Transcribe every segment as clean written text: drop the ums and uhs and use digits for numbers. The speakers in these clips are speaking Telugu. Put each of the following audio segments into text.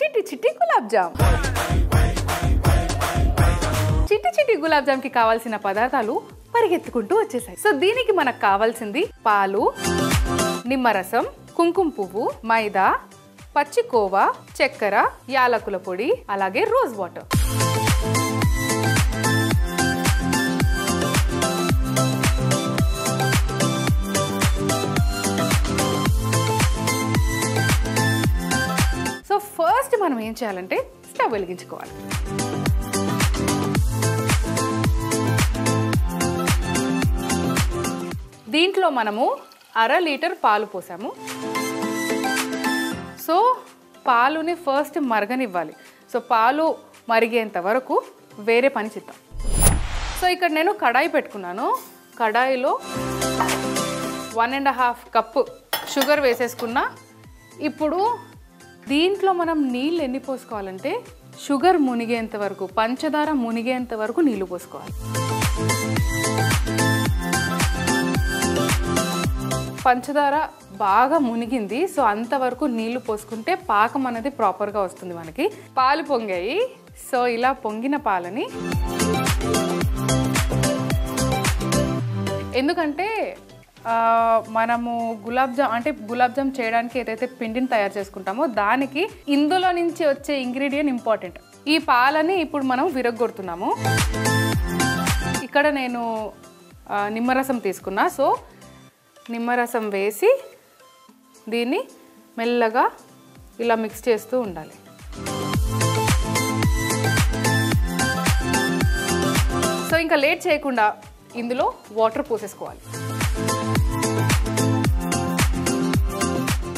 చిట్టి చిట్టి గులాబ్ జామ్. చిట్టి చిట్టి గులాబ్ జామ్ కి కావాల్సిన పదార్థాలు పరిగెత్తుకుంటూ వచ్చేసాయి. సో దీనికి మనకు కావాల్సింది పాలు, నిమ్మరసం, కుంకుమ పువ్వు, మైదా, పచ్చి కోవా, చక్కెర, యాలకుల పొడి, అలాగే రోజ్ వాటర్. సో ఫస్ట్ మనం ఏం చేయాలంటే స్టవ్ వెలిగించుకోవాలి. దీంట్లో మనము 1/2 లీటర్ పాలు పోసాము. సో పాలుని ఫస్ట్ మరగనివ్వాలి. సో పాలు మరిగేంత వరకు వేరే పని చేద్దాం. సో ఇక్కడ నేను కడాయి పెట్టుకున్నాను. కడాయిలో 1.5 కప్పు షుగర్ వేసేసుకున్నా. ఇప్పుడు దీంట్లో మనం నీళ్ళు ఎన్ని పోసుకోవాలంటే షుగర్ మునిగేంత వరకు, పంచదార మునిగేంత వరకు నీళ్ళు పోసుకోవాలి. పంచదార బాగా మునిగింది. సో అంతవరకు నీళ్లు పోసుకుంటే పాకం అనేది ప్రాపర్గా వస్తుంది మనకి. పాలు పొంగాయి. సో ఇలా పొంగిన పాలని, ఎందుకంటే మనము గులాబ్ జామ్ చేయడానికి ఏదైతే పిండిని తయారు చేసుకుంటామో దానికి ఇందులో నుంచి వచ్చే ఇంగ్రీడియంట్ ఇంపార్టెంట్. ఈ పాలని ఇప్పుడు మనం విరగ్గొడుతున్నాము. ఇక్కడ నేను నిమ్మరసం తీసుకున్నా. సో నిమ్మరసం వేసి దీన్ని మెల్లగా ఇలా మిక్స్ చేస్తూ ఉండాలి. సో ఇంకా లేట్ చేయకుండా ఇందులో వాటర్ పోసేసుకోవాలి.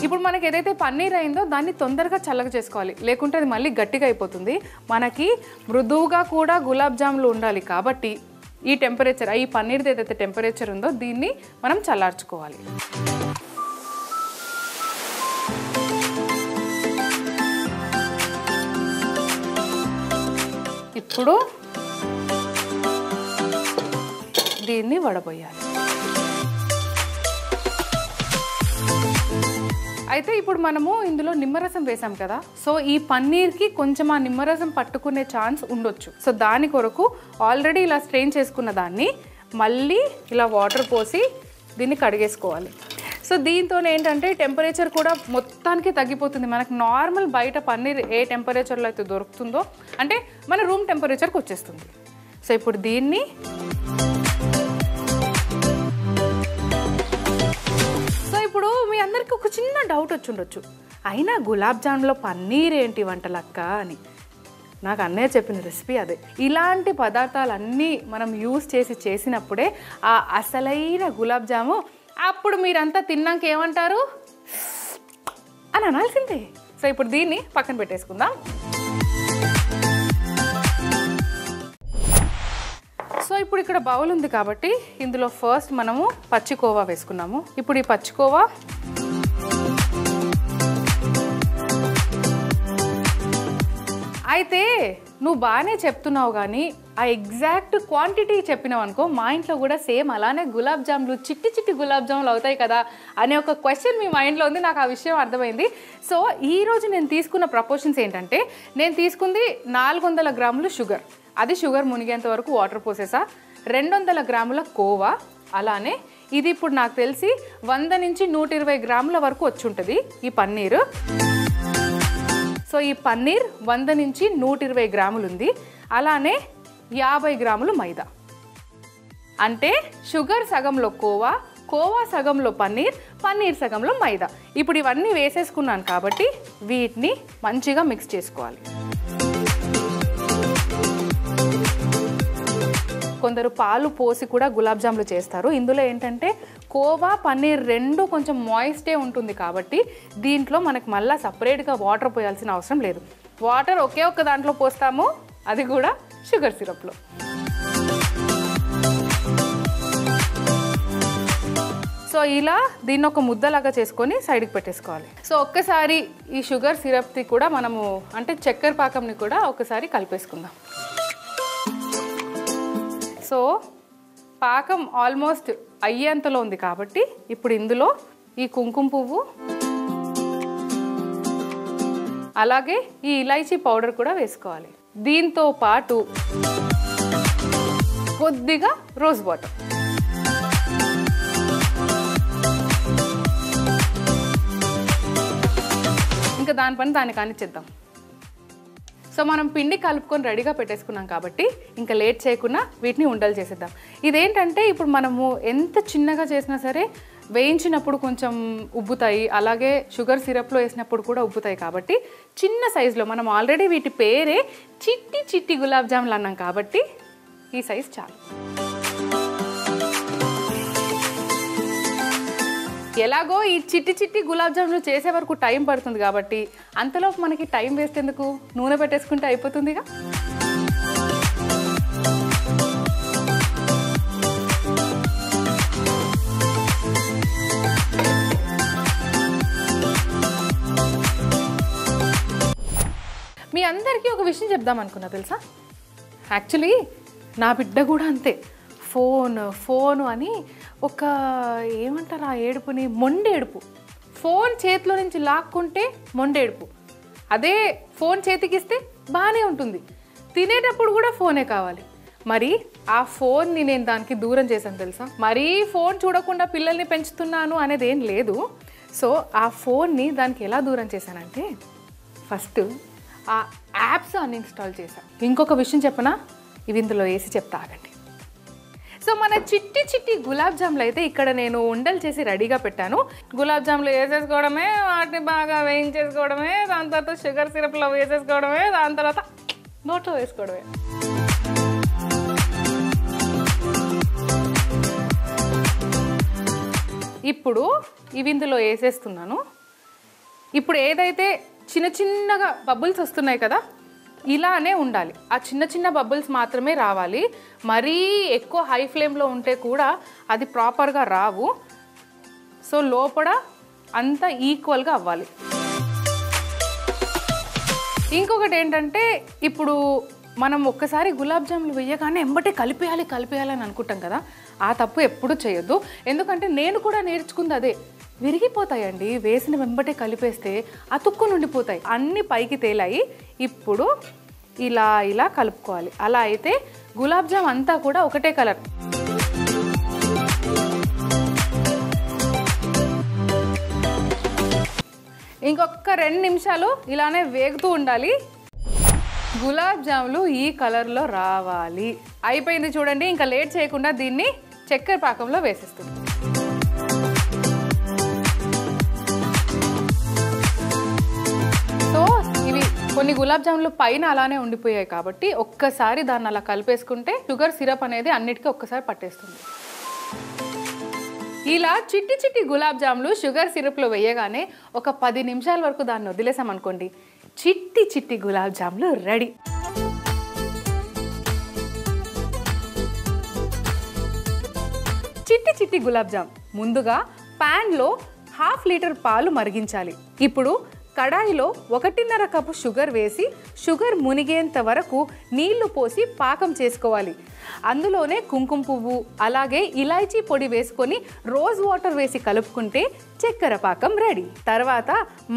ఇప్పుడు మనకి ఏదైతే పన్నీర్ అయిందో దాన్ని తొందరగా చల్లగా చేసుకోవాలి, లేకుంటే అది మళ్ళీ గట్టిగా అయిపోతుంది. మనకి మృదువుగా కూడా గులాబ్ జాములు ఉండాలి కాబట్టి ఈ టెంపరేచర్, ఈ పన్నీర్ది ఏదైతే టెంపరేచర్ ఉందో దీన్ని మనం చల్లార్చుకోవాలి. ఇప్పుడు దీన్ని వడబోయాలి. అయితే ఇప్పుడు మనము ఇందులో నిమ్మరసం వేసాం కదా. సో ఈ పన్నీర్కి కొంచెం ఆ నిమ్మరసం పట్టుకునే ఛాన్స్ ఉండొచ్చు. సో దాని కొరకు ఆల్రెడీ ఇలా స్ట్రెయిన్ చేసుకున్న దాన్ని మళ్ళీ ఇలా వాటర్ పోసి దీన్ని కడిగేసుకోవాలి. సో దీంతో ఏంటంటే టెంపరేచర్ కూడా మొత్తానికి తగ్గిపోతుంది. మనకు నార్మల్ బయట పన్నీర్ ఏ టెంపరేచర్లో అయితే దొరుకుతుందో అంటే మన రూమ్ టెంపరేచర్కి వచ్చేస్తుంది. సో ఇప్పుడు దీన్ని అందరికీ ఒక చిన్న డౌట్ వచ్చి ఉండొచ్చు, అయినా గులాబ్ జామ్లో పన్నీర్ ఏంటి వంటలక్క అని. నాకు అన్నయ్య చెప్పిన రెసిపీ అదే. ఇలాంటి పదార్థాలన్నీ మనం యూజ్ చేసినప్పుడే ఆ అసలైన గులాబ్ జాము. అప్పుడు మీరంతా తిన్నాక ఏమంటారు అని అనాల్సిందే. సో ఇప్పుడు దీన్ని పక్కన పెట్టేసుకుందాం. సో ఇప్పుడు ఇక్కడ బౌల్ ఉంది కాబట్టి ఇందులో ఫస్ట్ మనము పచ్చి కోవా వేసుకున్నాము. ఇప్పుడు ఈ పచ్చి కోవా అయితే నువ్వు బాగానే చెప్తున్నావు కానీ ఆ ఎగ్జాక్ట్ క్వాంటిటీ చెప్పినావు అనుకో, మా ఇంట్లో కూడా సేమ్ అలానే గులాబ్ జాములు చిట్టి చిట్టి గులాబ్ జాములు అవుతాయి కదా అనే ఒక క్వశ్చన్ మీ మైండ్లో ఉంది. నాకు ఆ విషయం అర్థమైంది. సో ఈరోజు నేను తీసుకున్న ప్రపోర్షన్స్ ఏంటంటే, నేను తీసుకుంది 400 గ్రాములు షుగర్. అది షుగర్ మునిగేంత వరకు వాటర్ పోసేసా. 200 గ్రాముల కోవా, అలానే ఇది ఇప్పుడు నాకు తెలిసి 100 నుంచి 120 గ్రాముల వరకు వచ్చి ఉంటుంది ఈ పన్నీరు. సో ఈ పన్నీర్ 100 నుంచి 120 గ్రాములు ఉంది. అలానే 50 గ్రాములు మైదా. అంటే షుగర్ సగంలో కోవా, కోవా సగంలో పన్నీర్, పన్నీర్ సగంలో మైదా. ఇప్పుడు ఇవన్నీ వేసేసుకున్నాను కాబట్టి వీటిని మంచిగా మిక్స్ చేసుకోవాలి. కొందరు పాలు పోసి కూడా గులాబ్ జాములు చేస్తారు. ఇందులో ఏంటంటే కోవా, పన్నీర్ రెండు కొంచెం మాయిస్టే ఉంటుంది కాబట్టి దీంట్లో మనకు మళ్ళీ సపరేట్గా వాటర్ పోయాల్సిన అవసరం లేదు. వాటర్ ఒకే ఒక్క దాంట్లో పోస్తాము, అది కూడా షుగర్ సిరప్లో. సో ఇలా దీన్ని ఒక ముద్దలాగా చేసుకొని సైడ్కి పెట్టేసుకోవాలి. సో ఒక్కసారి ఈ షుగర్ సిరప్ది కూడా మనము అంటే చక్కెర పాకంని కూడా ఒకసారి కలిపేసుకుందాం. సో పాకం ఆల్మోస్ట్ అయ్యేంతలో ఉంది కాబట్టి ఇప్పుడు ఇందులో ఈ కుంకుమ పువ్వు, అలాగే ఈ ఇలాచీ పౌడర్ కూడా వేసుకోవాలి. దీంతో పాటు కొద్దిగా రోజ్ వాటర్. ఇంకా దాని పని దాన్ని కానిచ్చేద్దాం. సో మనం పిండి కలుపుకొని రెడీగా పెట్టేసుకున్నాం కాబట్టి ఇంకా లేట్ చేయకుండా వీటిని ఉండలు చేసేద్దాం. ఇదేంటంటే ఇప్పుడు మనము ఎంత చిన్నగా చేసినా సరే వేయించినప్పుడు కొంచెం ఉబ్బుతాయి, అలాగే షుగర్ సిరప్లో వేసినప్పుడు కూడా ఉబ్బుతాయి. కాబట్టి చిన్న సైజులో, మనం ఆల్రెడీ వీటి పేరే చిట్టి చిట్టి గులాబ్ జాములు అన్నాం కాబట్టి ఈ సైజు చాలు. ఎలాగో ఈ చిట్టి చిట్టి గులాబ్ జాములు చేసే వరకు టైం పడుతుంది కాబట్టి అంతలోపు మనకి టైం వేస్ట్ ఎందుకు, నూనె పెట్టేసుకుంటే అయిపోతుందిగా. మీ అందరికీ ఒక విషయం చెప్దాం అనుకున్నా తెలుసా. యాక్చువల్లీ నా బిడ్డ కూడా అంతే, ఫోను అని ఒక ఏమంటారు ఆ ఏడుపుని, మొండేడుపు. ఫోన్ చేతిలో నుంచి లాక్కుంటే మొండేడుపు, అదే ఫోన్ చేతికిస్తే బాగానే ఉంటుంది. తినేటప్పుడు కూడా ఫోనే కావాలి. మరి ఆ ఫోన్ని నేను దానికి దూరం చేశాను తెలుసా. మరీ ఫోన్ చూడకుండా పిల్లల్ని పెంచుతున్నాను అనేది ఏం లేదు. సో ఆ ఫోన్ని దానికి ఎలా దూరం చేశానంటే, ఫస్ట్ ఆ యాప్స్ అన్ఇన్స్టాల్ చేశాను. ఇంకొక విషయం చెప్పనా, ఇవి ఇందులో వేసి చెప్తా ఆగండి. సో మన చిట్టి చిట్టి గులాబ్ జాములు అయితే ఇక్కడ నేను ఉండలు చేసి రెడీగా పెట్టాను. గులాబ్ జాములు వేసేసుకోవడమే, వాటిని బాగా వేయించేసుకోవడమే, దాని తర్వాత షుగర్ సిరప్లో వేసేసుకోవడమే, దాని తర్వాత నోట్లో వేసుకోవడమే. ఇప్పుడు ఇవి ఇందులో వేసేస్తున్నాను. ఇప్పుడు ఏదైతే చిన్న చిన్నగా బబుల్స్ వస్తున్నాయి కదా, ఇలానే ఉండాలి. ఆ చిన్న చిన్న బబుల్స్ మాత్రమే రావాలి. మరీ ఎక్కువ హై ఫ్లేమ్లో ఉంటే కూడా అది ప్రాపర్గా రావు. సో లోపల అంతా ఈక్వల్గా అవ్వాలి. ఇంకొకటి ఏంటంటే, ఇప్పుడు మనం ఒక్కసారి గులాబ్ జాములు వేయగానే ఎంబటే కలిపేయాలని అనుకుంటాం కదా, ఆ తప్పు ఎప్పుడూ చేయొద్దు. ఎందుకంటే నేను కూడా నేర్చుకుంది అదే. విరిగిపోతాయండి, వేసిన వెంబటే కలిపేస్తే అతుక్కుని ఉండిపోతాయి. అన్నీ పైకి తేలాయి. ఇప్పుడు ఇలా కలుపుకోవాలి. అలా అయితే గులాబ్ జామ్ అంతా కూడా ఒకటే కలర్. ఇంకొక 2 నిమిషాలు ఇలానే వేగుతూ ఉండాలి. గులాబ్ జాములు ఈ కలర్లో రావాలి. అయిపోయింది చూడండి. ఇంకా లేట్ చేయకుండా దీన్ని చక్కెర పాకంలో వేసేస్తుంది. సో ఇవి కొన్ని గులాబ్ జాములు పైన అలానే ఉండిపోయాయి కాబట్టి ఒక్కసారి దాన్ని అలా కలిపేసుకుంటే షుగర్ సిరప్ అనేది అన్నిటికీ ఒక్కసారి పట్టేస్తుంది. ఇలా చిట్టి చిట్టి గులాబ్ జాములు షుగర్ సిరప్లో వేయగానే ఒక 10 నిమిషాల వరకు దాన్ని వదిలేసామనుకోండి, చిట్టి చిట్టి గులాబ్ జాములు రెడీ. చిట్టి చిట్టి గులాబ్ జామ్ ముందుగా ప్యాన్లో 1/2 లీటర్ పాలు మరిగించాలి. ఇప్పుడు కడాయిలో 1.5 కప్పు షుగర్ వేసి షుగర్ మునిగేంత వరకు నీళ్లు పోసి పాకం చేసుకోవాలి. అందులోనే కుంకుమ పువ్వు అలాగే ఇలాచీ పొడి వేసుకొని రోజ్ వాటర్ వేసి కలుపుకుంటే చక్కెర పాకం రెడీ. తర్వాత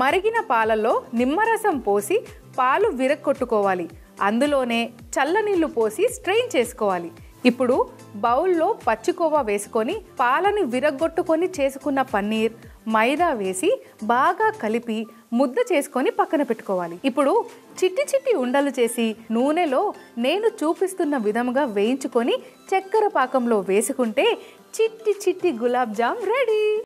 మరిగిన పాలలో నిమ్మరసం పోసి పాలు విరగొట్టుకోవాలి. అందులోనే చల్లనీళ్లు పోసి స్ట్రెయిన్ చేసుకోవాలి. ఇప్పుడు బౌల్లో పచ్చికోవా వేసుకొని పాలని విరగొట్టుకొని చేసుకున్న పన్నీర్, మైదా వేసి బాగా కలిపి ముద్ద చేసుకొని పక్కన పెట్టుకోవాలి. ఇప్పుడు చిట్టి చిట్టి ఉండలు చేసి నూనెలో నేను చూపిస్తున్న విధంగా వేయించుకొని చక్కెర పాకంలో వేసుకుంటే చిట్టి చిట్టి గులాబ్ జామ్ రెడీ.